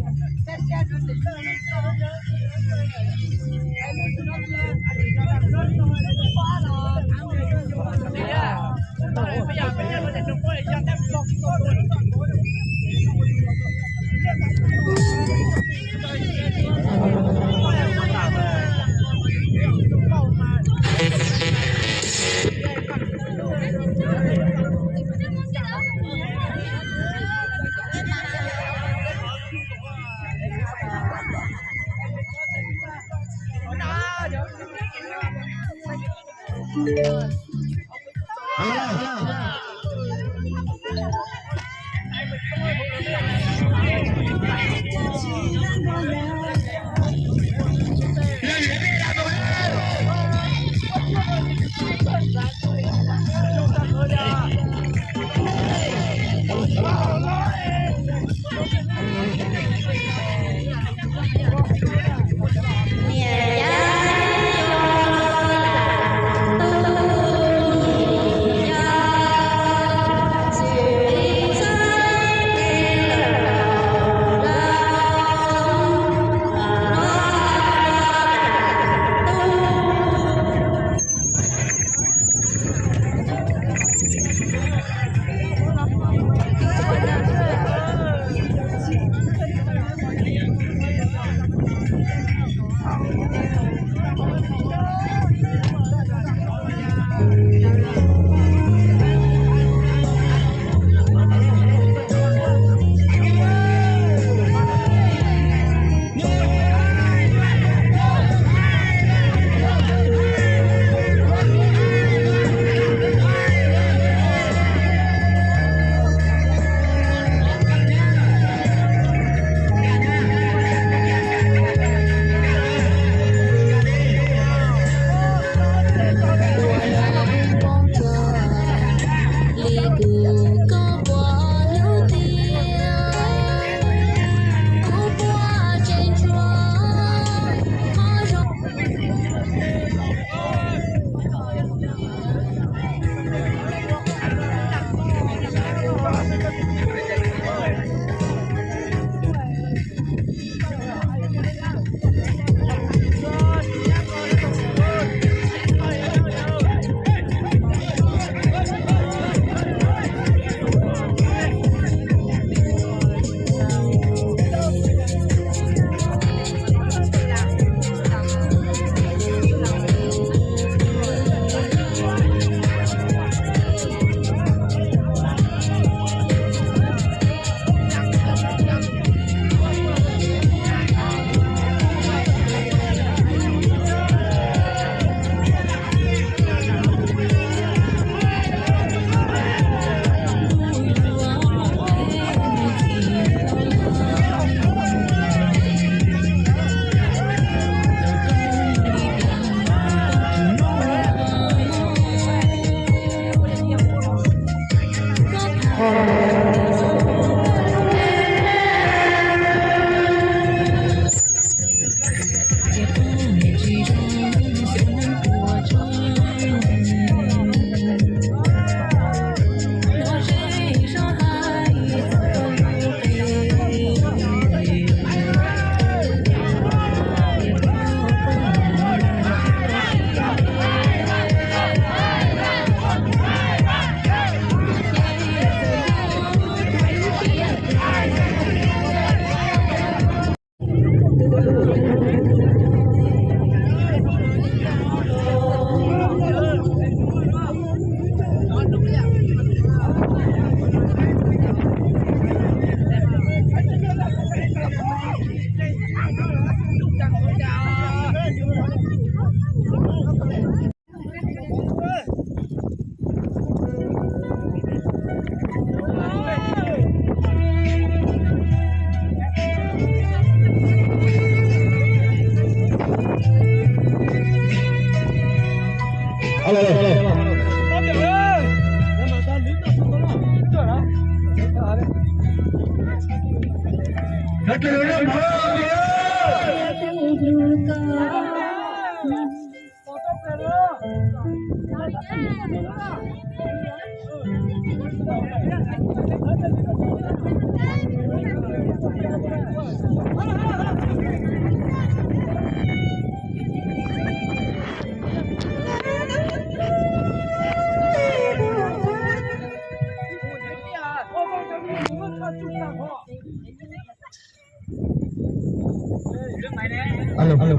Hãy subscribe cho kênh Ghiền Mì Gõ để không bỏ lỡ alo alo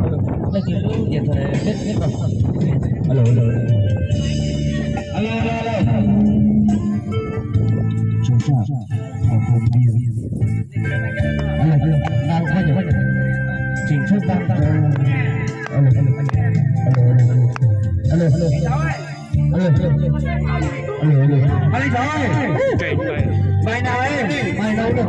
nó chỉ lưu điện thoại hết rồi alo alo alo alo chúng ta ở phòng bia alo nào quay trở chỉnh xuất tăng alo alo alo alo alo alo trời ơi mày nào em mày đâu được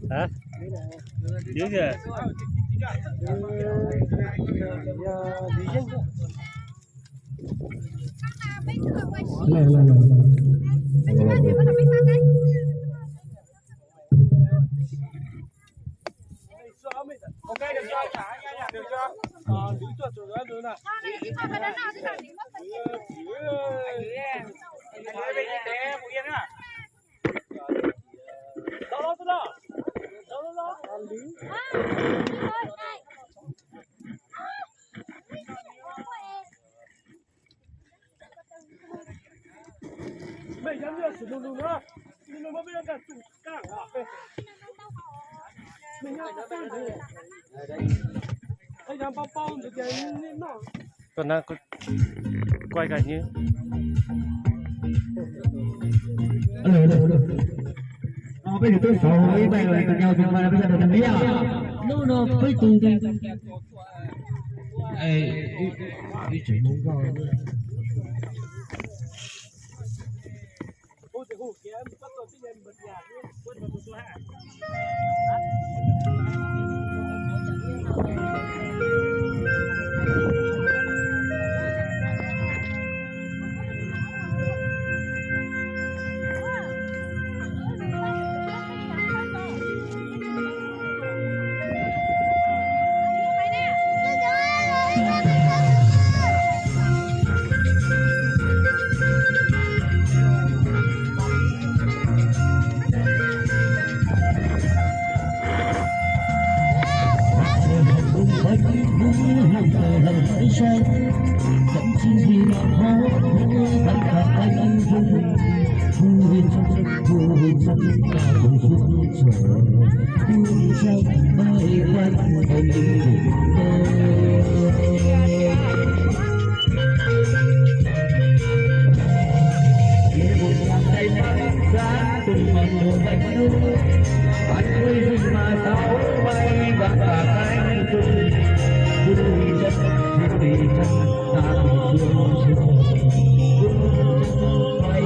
hả? Biết kìa. Ok được chưa? Được chưa? Giữ chuột rồi đó, nào. Anh bên y tế Phú Yên á. Đó. Mày dám đưa sử dụng nữa. Nhưng mà bây giờ cả chủ cảng à. Mình nhá cái gì? Anh dám bao được cái nó. Còn đang quay cả như bây giờ tôi sợ với bay rồi cùng nhau mà bây giờ được làm gì à? Nó phải tù đi. Đi chuyện muốn coi. Ôi trời ơi, em bắt đầu cái em bật nhạc luôn, quên vào số 2. Vẫn chỉ vì nó hốt vẫn cả anh vui vui bên trong cả cùng xuống trời vui trong bay quanh em từng mặt hồ bạch lưu anh vui rừng mà sao bay và cả cánh vui vui chân ta cùng xuống bay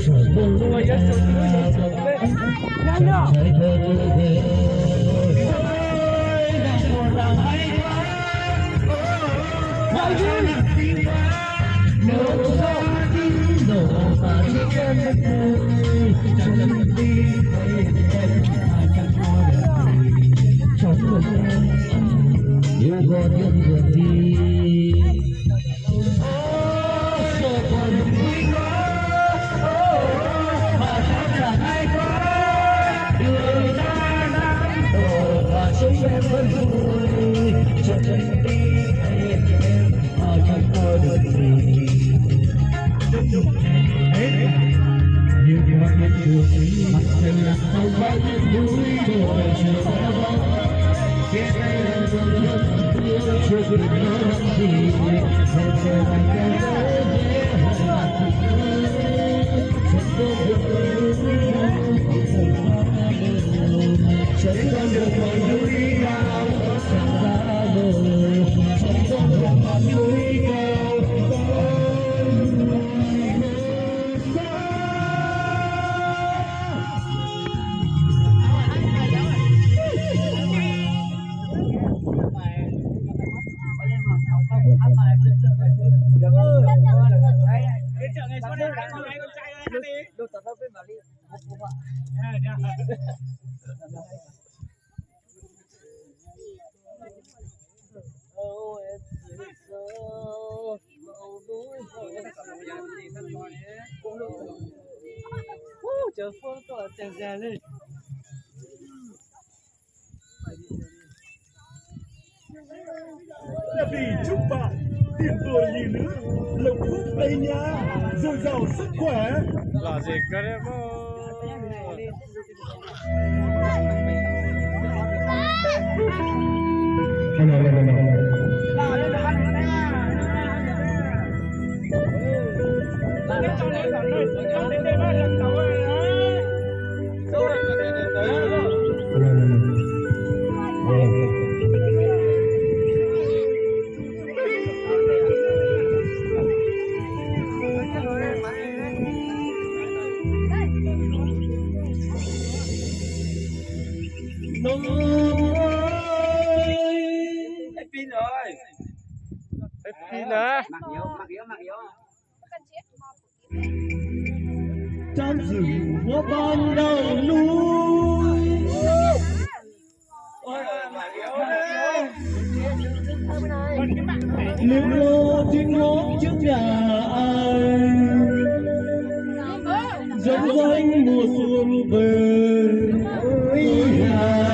sở vô chẳng thấy thơ về yêu con nhân vườn đi sợ còn vui mà chẳng chẳng ai có người ta nắm đồ và sống em vẫn vui chẳng chẳng đi em mà chẳng có được gì như hoa biết được mặt trời là không phải những núi đồi chưa có bóng kia đây là dòng nước yêu chưa biết nói làm gì sẽ trở thành cái dễ chẳng có được mọi núi cao chẳng ra đời chẳng có được mọi núi cao chờ phô tỏ tiền rẻ lên là vì chúc bạn tiền vừa nhiều nữa lộc phúc đầy nhà dồi dào sức khỏe là gì cái đấy mà pin rồi pin á mặc yếu trong rừng hoa ban đầu núi nếu lô tiếng ngóng trước nhà ai dẫn danh mùa xuân về ôi nhà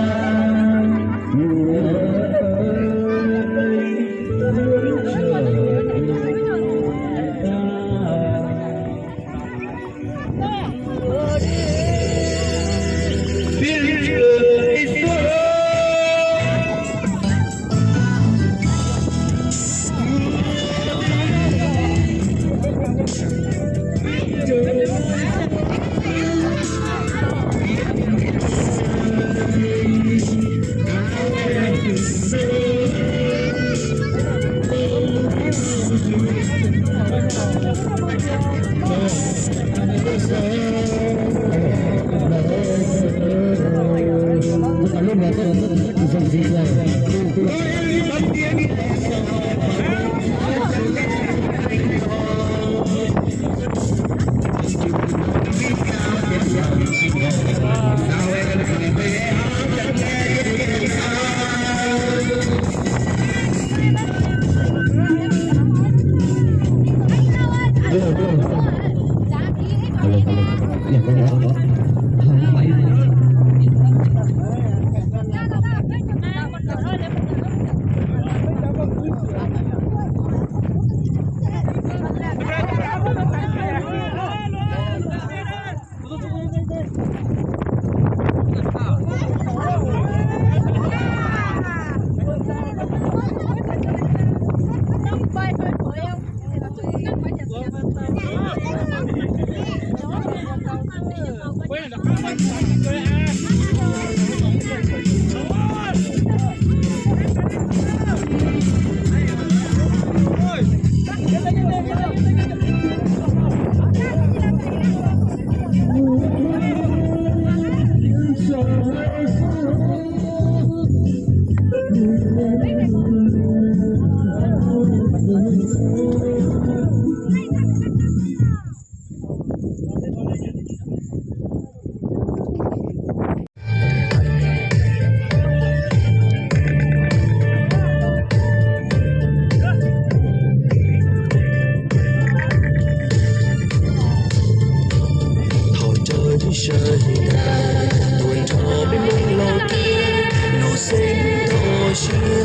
trời đàn tuần trò bên mông lò kia lũ sinh thọ chia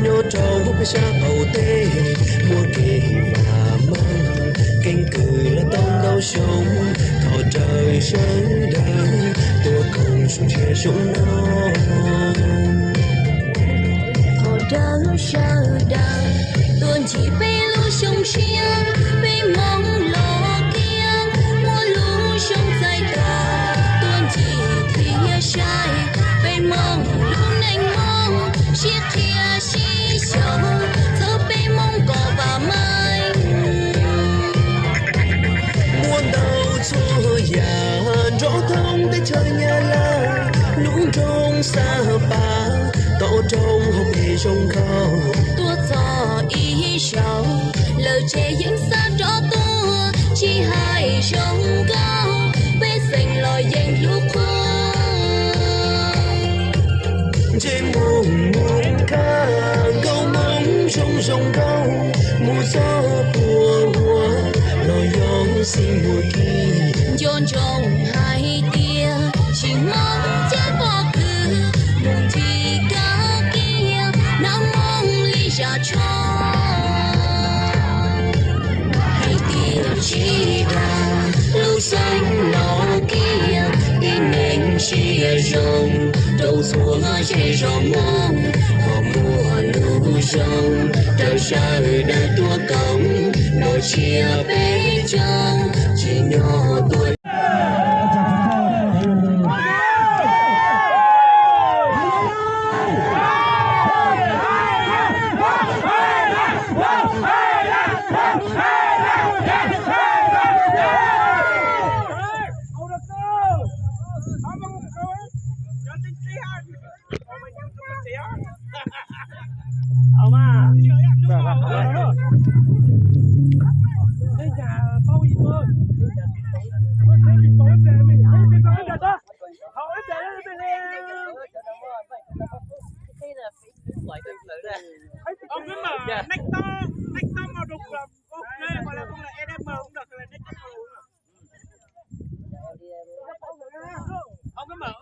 nhô trâu hút xa hậu tê mùa kỳ và măng canh cử là tông đau sống thọ trời sáng đàn tua không xuống che xuống non thọ trời sáng đàn tuần chỉ bê lũ sông xiên bê mong lò kia mua lũ sông dài đà tuần chỉ thia sai bê mong lũ nành mong chiếc thia xí sông thơ bê mong cỏ và mai muôn đau chua già rõ thông tới trời nhà la lũ trong xa ba tổ trong học nghề trong khao tua gió ý sầu lời chê những xa rõ tua chỉ hai sông cao bê xanh lòi danh lúc trên mùng mùng ca câu mong trong rồng câu mùa gió mùa mùa lò gió xin mùa kỳ dồn trong hai tia chỉ mong chết bỏ cử mùng thì cá kia nắng mong ly ra cho hai tia chỉ là lưu xanh lò kia đi nền chia rồng đầu xuống chạy rồng mong họ mùa lưu rồng trời trời đã tua cống nỗi chia bế trong chỉ nhỏ tuổi Ông cứ mở nách to màu đục là ok, hoặc là không là EDM cũng được, là nách to màu đục. Ông cứ mở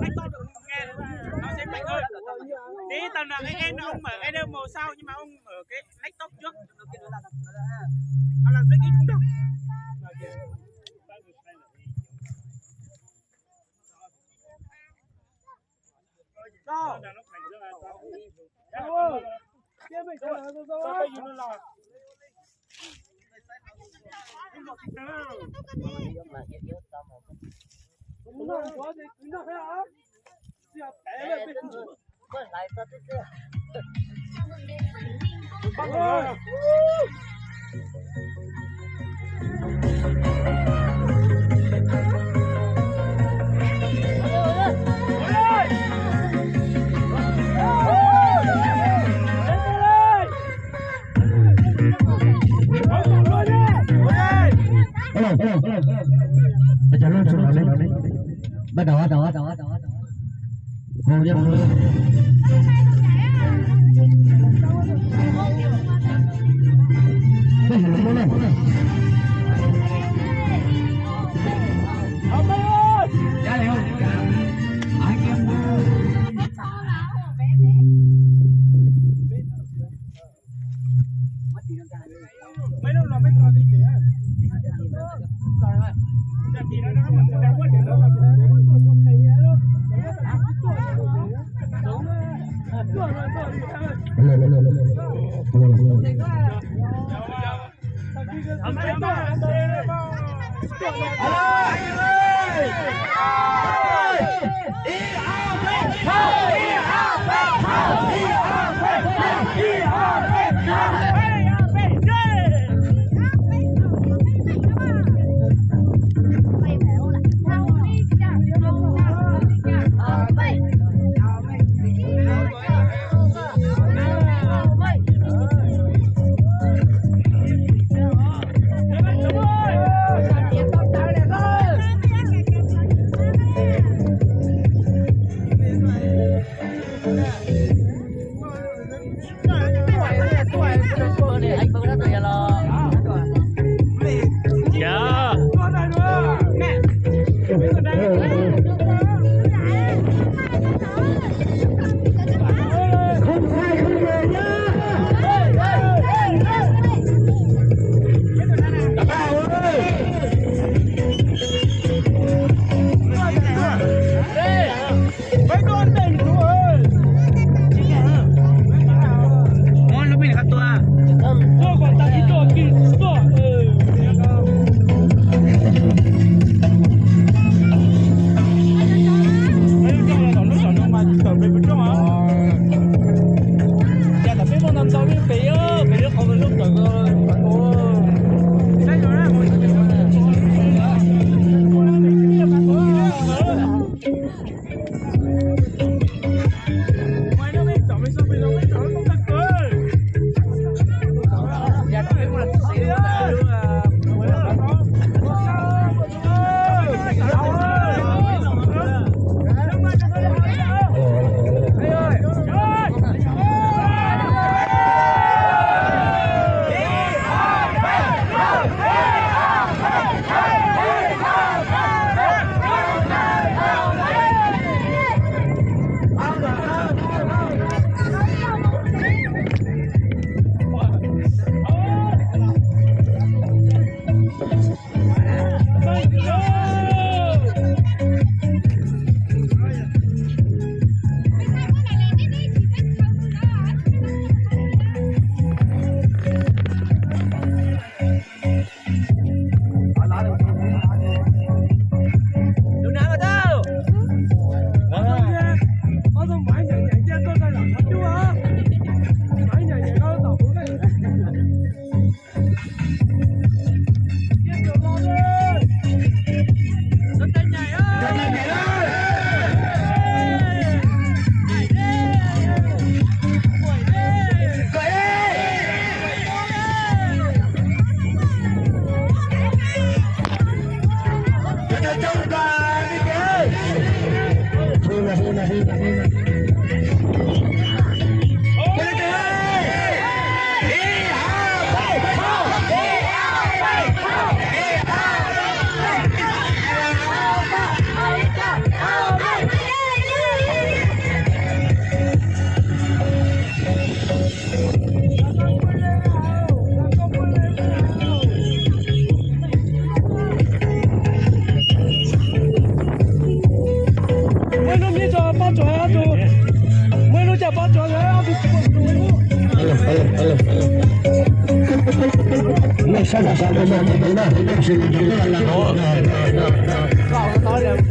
nách to được nghe nó sẽ mạnh hơn. Tí tầm nào ông mở EDM màu sau nhưng mà ông mở cái nách to trước. Hoặc là rất ít cũng được. Đó. Kia mình cho cái gì nó lọt. Đúng rồi, có gì cứ nó phải hả? Siap té lên bên chỗ. Con lại tao thế kia. Bắt rồi. Cho luôn xuống lên bắt đầu hồ đi mấy đâu là mấy con đi kìa. Thì nó mình sẽ quên được nó.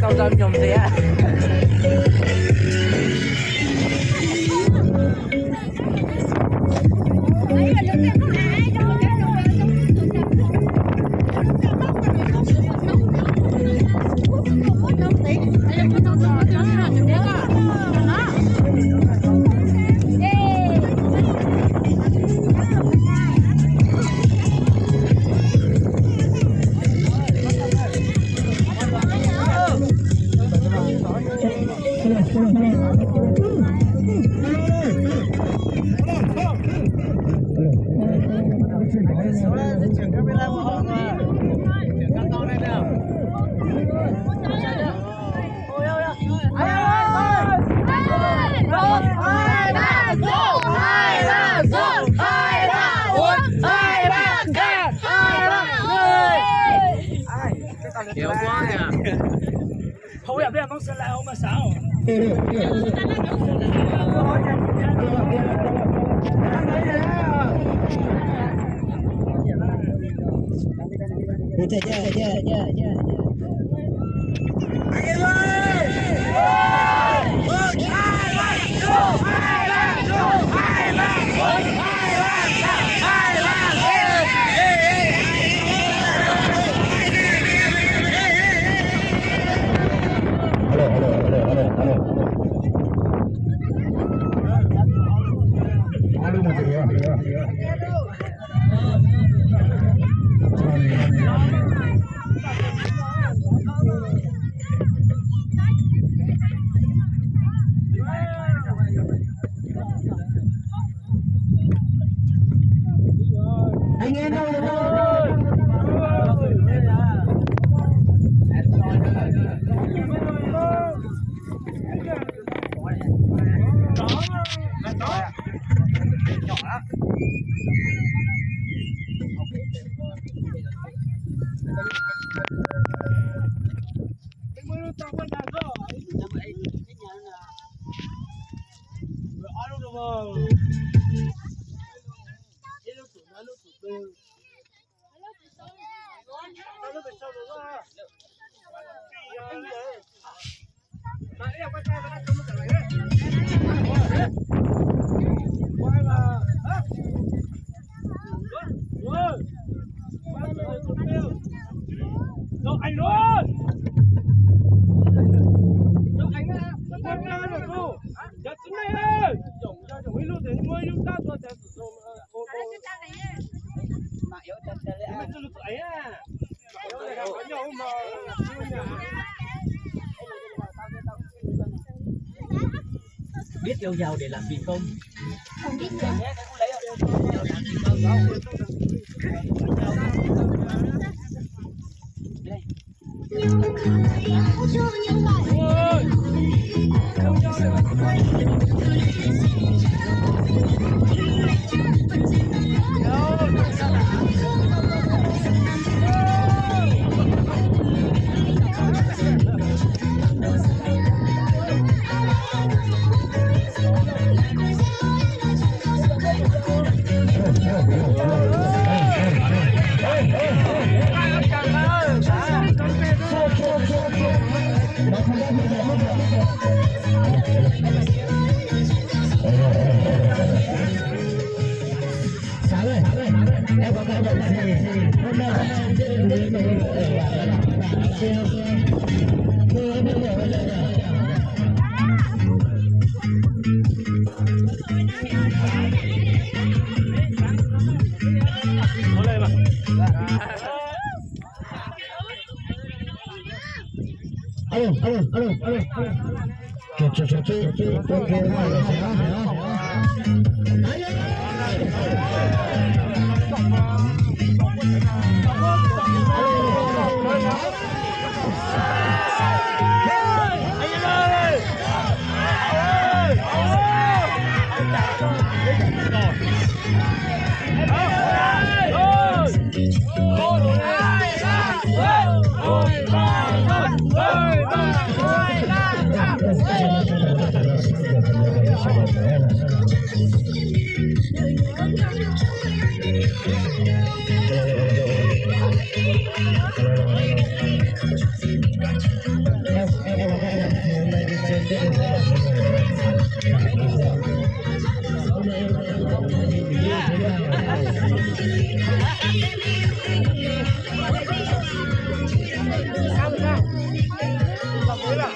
câu dâm nhầm thế ạ. Kéo quá à. Hậu nhập đây mong sẽ là ông mà sao? Biết yêu giàu để làm gì không? Không biết Em có cái bệnh gì? Hôm nay Hãy subscribe cho kênh Ghiền Mì Gõ để không bỏ lỡ